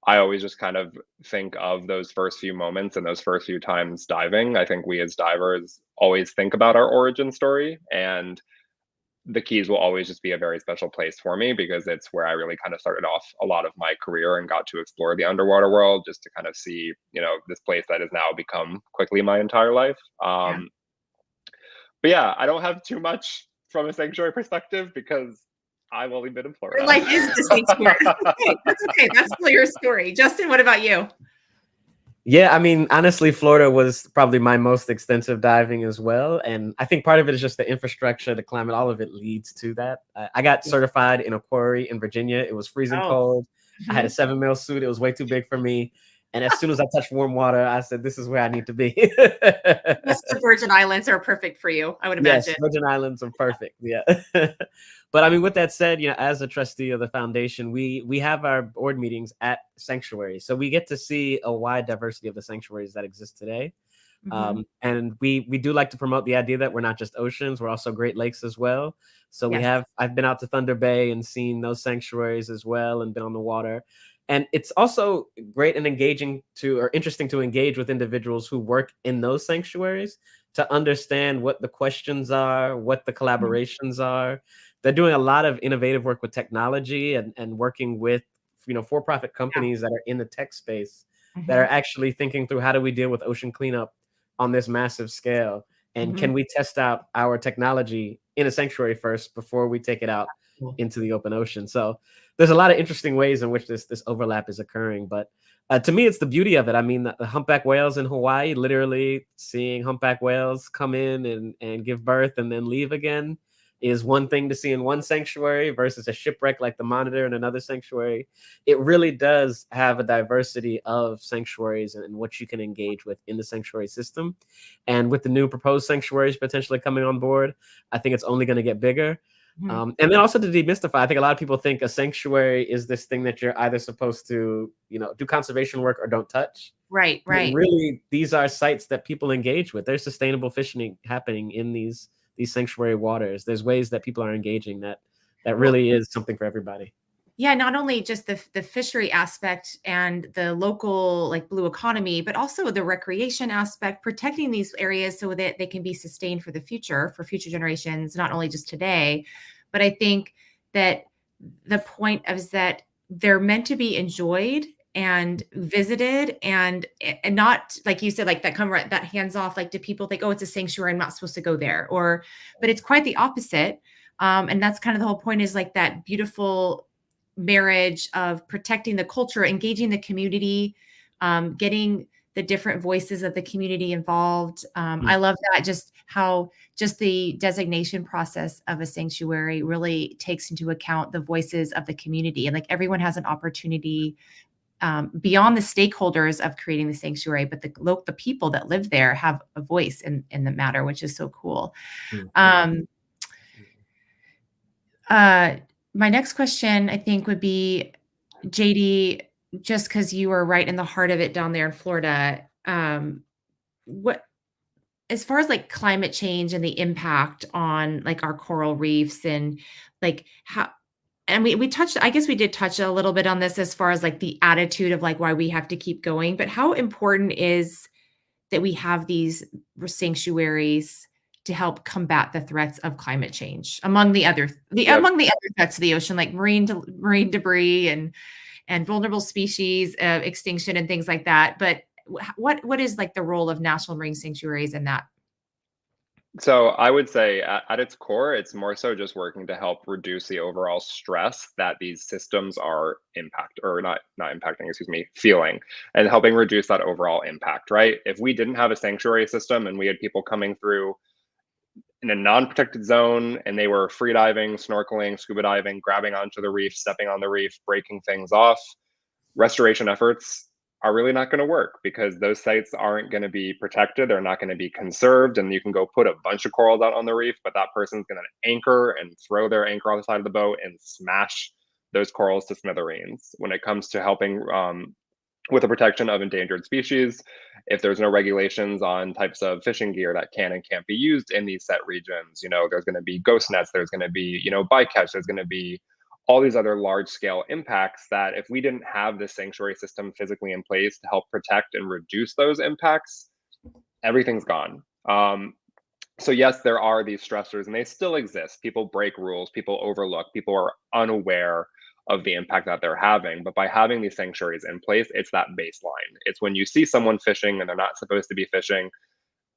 I always just kind of think of those first few moments and those first few times diving. I think we as divers always think about our origin story, and the Keys will always just be a very special place for me because it's where I really kind of started off a lot of my career and got to explore the underwater world, just to kind of see, this place that has now become quickly my entire life. Yeah. But yeah, I don't have too much from a sanctuary perspective because I've only been in Florida. Your life is the sanctuary. That's okay. That's still your story. Justin, what about you? Yeah, I mean, honestly, Florida was probably my most extensive diving as well. And I think part of it is just the infrastructure, the climate, all of it leads to that. I got certified in a quarry in Virginia. It was freezing cold. I had a 7 mil suit. It was way too big for me. And as soon as I touched warm water, I said, this is where I need to be. Yes, the Virgin Islands are perfect for you, I would imagine. Yes, Virgin Islands are perfect. Yeah. But I mean, with that said, as a trustee of the foundation, we have our board meetings at sanctuaries. So we get to see a wide diversity of the sanctuaries that exist today. And we do like to promote the idea that we're not just oceans, we're also Great Lakes as well. So I've been out to Thunder Bay and seen those sanctuaries as well and been on the water. And it's also great and interesting to engage with individuals who work in those sanctuaries to understand what the questions are, what the collaborations are. They're doing a lot of innovative work with technology and working with, for-profit companies that are in the tech space that are actually thinking through how do we deal with ocean cleanup on this massive scale? And can we test out our technology in a sanctuary first before we take it out into the open ocean? So there's a lot of interesting ways in which this overlap is occurring. But to me, it's the beauty of it. I mean, the humpback whales in Hawaii, literally seeing humpback whales come in and give birth and then leave again is one thing to see in one sanctuary versus a shipwreck like the Monitor in another sanctuary. It really does have a diversity of sanctuaries and what you can engage with in the sanctuary system. And with the new proposed sanctuaries potentially coming on board, I think it's only going to get bigger. And then also to demystify, I think a lot of people think a sanctuary is this thing that you're either supposed to, do conservation work or don't touch. Right. But really, these are sites that people engage with. There's sustainable fishing happening in these sanctuary waters. There's ways that people are engaging that really is something for everybody. Yeah, not only just the fishery aspect and the local like blue economy, but also the recreation aspect, protecting these areas so that they can be sustained for the future, for future generations, not only just today. But I think that the point is that they're meant to be enjoyed and visited, and not like you said, like that come right, that hands off, like do people think, oh, it's a sanctuary, I'm not supposed to go there, or but it's quite the opposite. And that's kind of the whole point, is like that beautiful marriage of protecting the culture, engaging the community, getting the different voices of the community involved. I love that, just how just the designation process of a sanctuary really takes into account the voices of the community. And like everyone has an opportunity, beyond the stakeholders of creating the sanctuary, but the people that live there have a voice in the matter, which is so cool. My next question, I think, would be, JD, just because you are right in the heart of it down there in Florida, what, as far as like climate change and the impact on like our coral reefs, and like how, and we touched, I guess we did touch a little bit on this as far as like the attitude of like why we have to keep going, but how important is that we have these sanctuaries to help combat the threats of climate change, among the other threats to the ocean, like marine debris and vulnerable species extinction and things like that. But what is like the role of national marine sanctuaries in that? So I would say at its core, it's more so just working to help reduce the overall stress that these systems are not impacting, excuse me, feeling, and helping reduce that overall impact, right? If we didn't have a sanctuary system and we had people coming through in a non-protected zone and they were free diving, snorkeling, scuba diving, grabbing onto the reef, stepping on the reef, breaking things off, restoration efforts are really not going to work because those sites aren't going to be protected. They're not going to be conserved. And you can go put a bunch of corals out on the reef, but that person's going to anchor and throw their anchor on the side of the boat and smash those corals to smithereens. When it comes to helping with the protection of endangered species, if there's no regulations on types of fishing gear that can and can't be used in these set regions, there's going to be ghost nets, there's going to be, bycatch, there's going to be all these other large scale impacts that if we didn't have this sanctuary system physically in place to help protect and reduce those impacts, everything's gone. So yes, there are these stressors and they still exist. People break rules, people overlook, people are unaware of the impact that they're having. But by having these sanctuaries in place, it's that baseline. It's when you see someone fishing and they're not supposed to be fishing,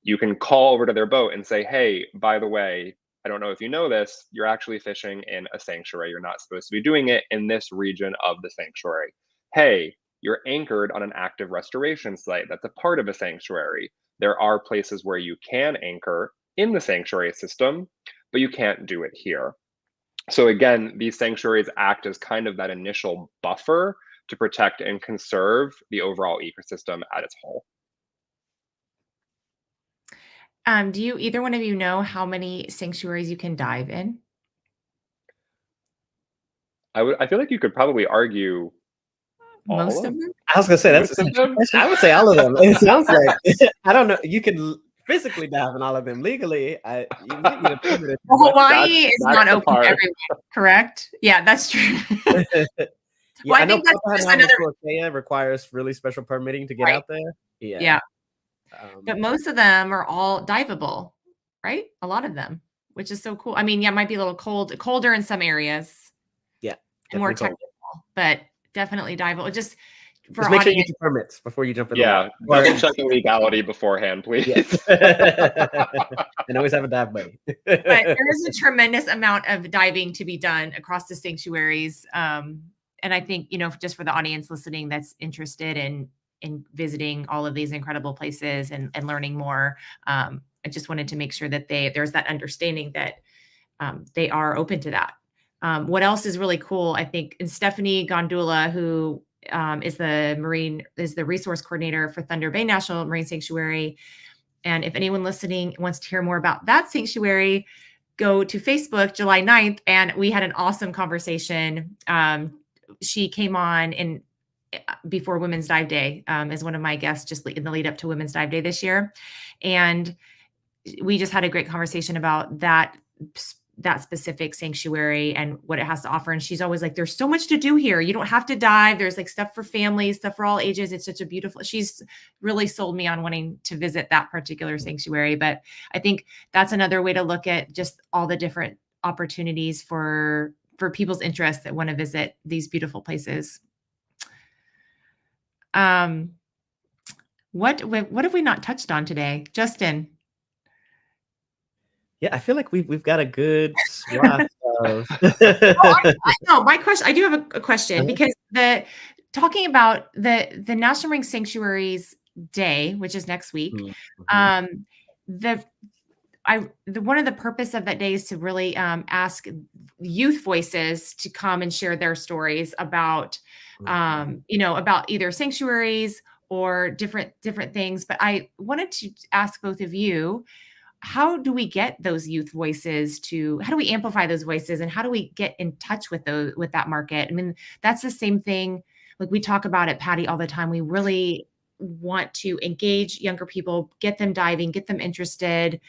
you can call over to their boat and say, hey, by the way, I don't know if you know this, you're actually fishing in a sanctuary. You're not supposed to be doing it in this region of the sanctuary. Hey, you're anchored on an active restoration site that's a part of a sanctuary. There are places where you can anchor in the sanctuary system, but you can't do it here. So again, these sanctuaries act as kind of that initial buffer to protect and conserve the overall ecosystem at its whole. Do you, either one of you, know how many sanctuaries you can dive in? I feel like you could probably argue Most of them? I was gonna say that's most of them. I would say all of them. It sounds like I don't know. You can physically dive in all of them. Legally, you might need a permit. Well, Hawaii is that's not the open to part. everyone, correct? Yeah, that's true. Yeah, Well, I I know think that's just another. requires really special permitting to get Right. out there. Yeah. But most of them are all diveable, right? A lot of them, which is so cool. I mean, yeah, it might be a little colder in some areas. Yeah, And more definitely technical, but definitely diveable. Just for Just make sure you audience. get your permits before you jump in the Yeah, water. double check the legality beforehand, please. And always have a dive buddy. But there is a tremendous amount of diving to be done across the sanctuaries. And I think, just for the audience listening that's interested in visiting all of these incredible places and learning more, I just wanted to make sure that there's that understanding that they are open to that. What else is really cool, I think, and Stephanie Gondula, who is the resource coordinator for Thunder Bay National Marine Sanctuary. And if anyone listening wants to hear more about that sanctuary, go to Facebook July 9th. And we had an awesome conversation. She came on before Women's Dive Day as one of my guests, just in the lead up to Women's Dive Day this year. And we just had a great conversation about that that specific sanctuary and what it has to offer. And she's always like, there's so much to do here. You don't have to dive. There's like stuff for families, stuff for all ages. It's such a beautiful, she's really sold me on wanting to visit that particular sanctuary. But I think that's another way to look at just all the different opportunities for people's interests that want to visit these beautiful places. What have we not touched on today, Justin? Yeah, I feel like we've got a good swath of. I know my question. I do have a question because talking about the National Marine Sanctuaries Day, which is next week. One of the purpose of that day is to really ask youth voices to come and share their stories about, about either sanctuaries or different things. But I wanted to ask both of you, how do we get those youth voices how do we amplify those voices, and how do we get in touch with that market? I mean, that's the same thing like we talk about at PADI all the time. We really want to engage younger people, get them diving, get them interested.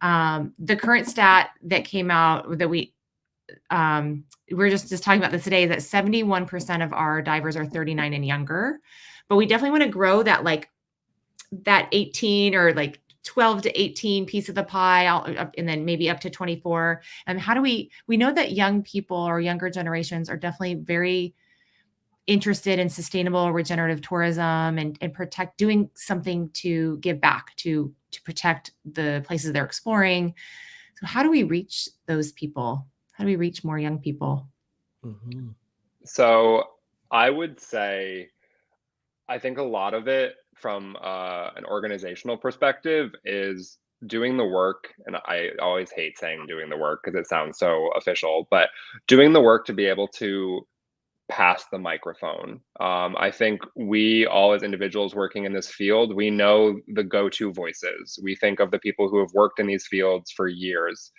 The current stat that came out that we're just talking about this today is that 71% of our divers are 39 and younger, but we definitely want to grow that 18 or like 12 to 18 piece of the pie, and then maybe up to 24. And how do we know that young people or younger generations are definitely very interested in sustainable regenerative tourism and doing something to give back to protect the places they're exploring. So how do we reach those people? How do we reach more young people? Mm-hmm. So I would say, I think a lot of it from an organizational perspective is doing the work. And I always hate saying doing the work because it sounds so official, but doing the work to be able to pass the microphone. I think we all as individuals working in this field, we know the go-to voices. We think of the people who have worked in these fields for years.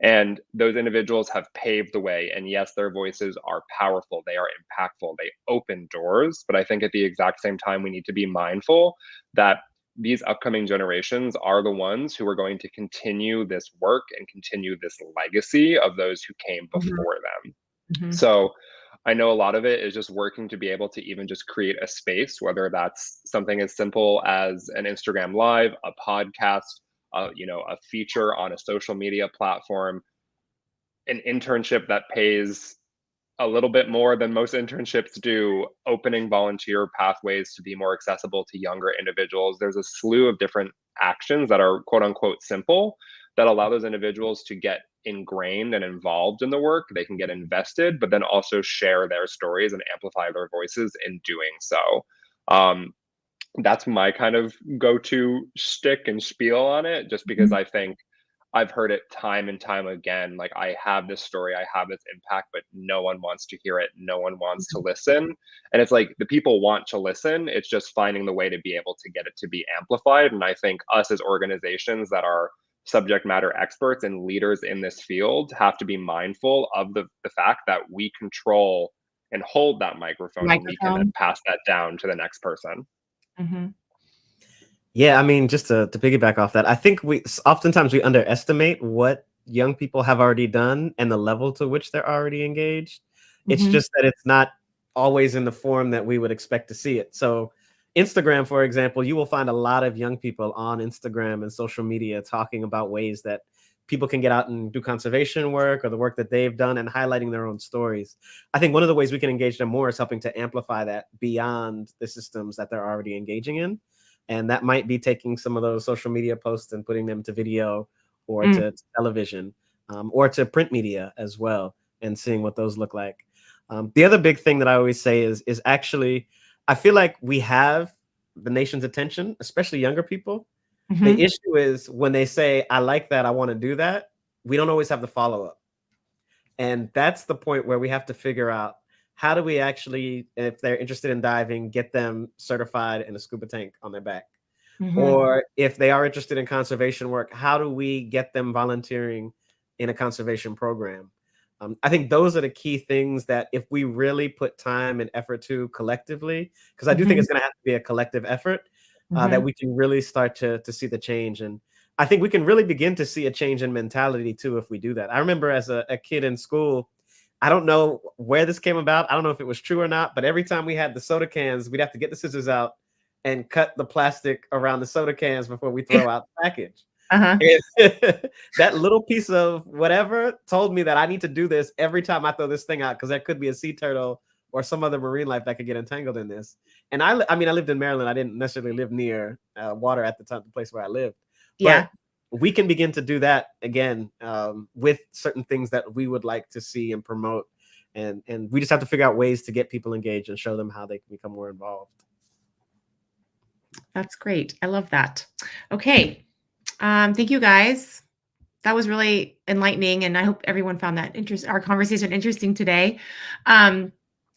And those individuals have paved the way. And yes, their voices are powerful. They are impactful. They open doors. But I think at the exact same time, we need to be mindful that these upcoming generations are the ones who are going to continue this work and continue this legacy of those who came before them. Mm-hmm. So I know a lot of it is just working to be able to even just create a space, whether that's something as simple as an Instagram Live, a podcast, a feature on a social media platform, an internship that pays a little bit more than most internships do, opening volunteer pathways to be more accessible to younger individuals. There's a slew of different actions that are quote unquote simple that allow those individuals to get ingrained and involved in the work. They can get invested, but then also share their stories and amplify their voices in doing so. That's my kind of go-to shtick and spiel on it, just because I think I've heard it time and time again. Like, I have this story, I have this impact, but no one wants to hear it. No one wants to listen. And it's like the people want to listen. It's just finding the way to be able to get it to be amplified. And I think us as organizations that are subject matter experts and leaders in this field have to be mindful of the fact that we control and hold that microphone. And we can then pass that down to the next person. Mm-hmm. Yeah, I mean, just to piggyback off that, I think oftentimes we underestimate what young people have already done and the level to which they're already engaged. It's just that it's not always in the form that we would expect to see it. So Instagram, for example, you will find a lot of young people on Instagram and social media talking about ways that people can get out and do conservation work or the work that they've done and highlighting their own stories. I think one of the ways we can engage them more is helping to amplify that beyond the systems that they're already engaging in. And that might be taking some of those social media posts and putting them to video or to television or to print media as well, and seeing what those look like. The other big thing that I always say is actually, I feel like we have the nation's attention, especially younger people. The issue is when they say, I like that, I want to do that, we don't always have the follow-up. And that's the point where we have to figure out, how do we actually, if they're interested in diving, get them certified in a scuba tank on their back? Or if they are interested in conservation work, how do we get them volunteering in a conservation program? I think those are the key things that if we really put time and effort to collectively, because I do think it's going to have to be a collective effort, that we can really start to see the change. And I think we can really begin to see a change in mentality too if we do that. I remember as a kid in school, I don't know where this came about. I don't know if it was true or not, but every time we had the soda cans, we'd have to get the scissors out and cut the plastic around the soda cans before we throw out the package. Uh-huh. And that little piece of whatever told me that I need to do this every time I throw this thing out, because there could be a sea turtle or some other marine life that could get entangled in this. And I mean, I lived in Maryland. I didn't necessarily live near water at the time, the place where I lived. Yeah. But we can begin to do that again with certain things that we would like to see and promote. And we just have to figure out ways to get people engaged and show them how they can become more involved. That's great. I love that. Okay. Thank you guys. That was really enlightening, and I hope everyone found that our conversation interesting today.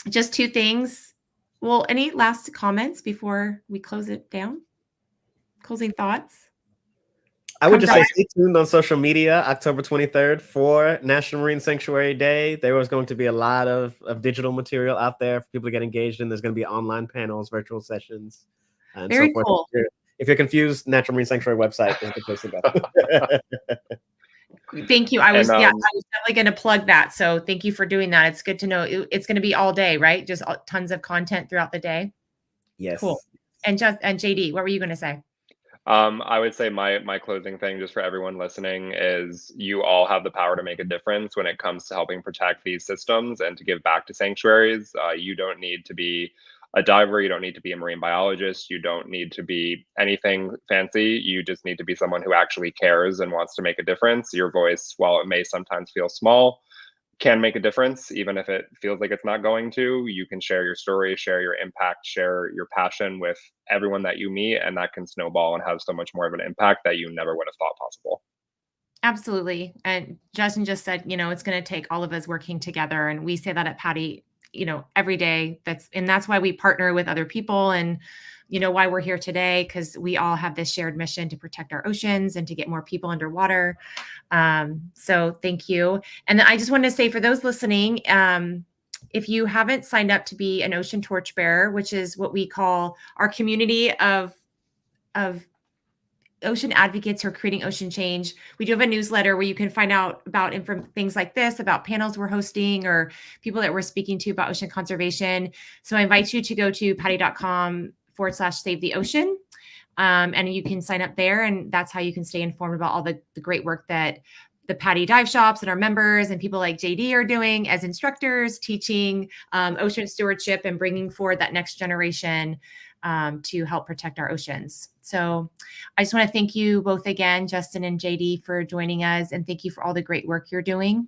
Just two things. Well, any last comments before we close it down? Closing thoughts? I would just say stay tuned on social media, October 23rd for National Marine Sanctuary Day. There was going to be a lot of digital material out there for people to get engaged in. There's going to be online panels, virtual sessions, and Very so forth. cool. If you're confused, Natural Marine Sanctuary website is the place to go. Thank you. I was definitely going to plug that. So thank you for doing that. It's good to know. It's going to be all day, right? Just tons of content throughout the day. Yes. Cool. And JD, what were you going to say? I would say my closing thing, just for everyone listening, is you all have the power to make a difference when it comes to helping protect these systems and to give back to sanctuaries. You don't need to be a diver. You don't need to be a marine biologist. You don't need to be anything fancy. You just need to be someone who actually cares and wants to make a difference. Your voice, while it may sometimes feel small, can make a difference, even if it feels like it's not going to. You can share your story, share your impact, share your passion with everyone that you meet, and that can snowball and have so much more of an impact that you never would have thought possible. Absolutely. And Justin just said, it's going to take all of us working together. And we say that at PADI, every day. That's why we partner with other people, and why we're here today, because we all have this shared mission to protect our oceans and to get more people underwater. So thank you. And then I just wanted to say, for those listening, if you haven't signed up to be an ocean torchbearer, which is what we call our community of ocean advocates who are creating ocean change, we do have a newsletter where you can find out about things like this, about panels we're hosting or people that we're speaking to about ocean conservation. So I invite you to go to PADI.com/save the ocean. And you can sign up there, and that's how you can stay informed about all the great work that the PADI dive shops and our members and people like JD are doing as instructors, teaching ocean stewardship and bringing forward that next generation to help protect our oceans. So I just want to thank you both again, Justin and JD, for joining us, and thank you for all the great work you're doing.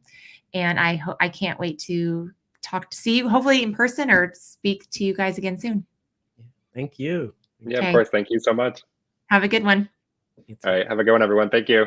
And I can't wait to see you hopefully in person or speak to you guys again soon. Thank you. Yeah, of course. Thank you so much. Have a good one. All right. Have a good one, everyone. Thank you.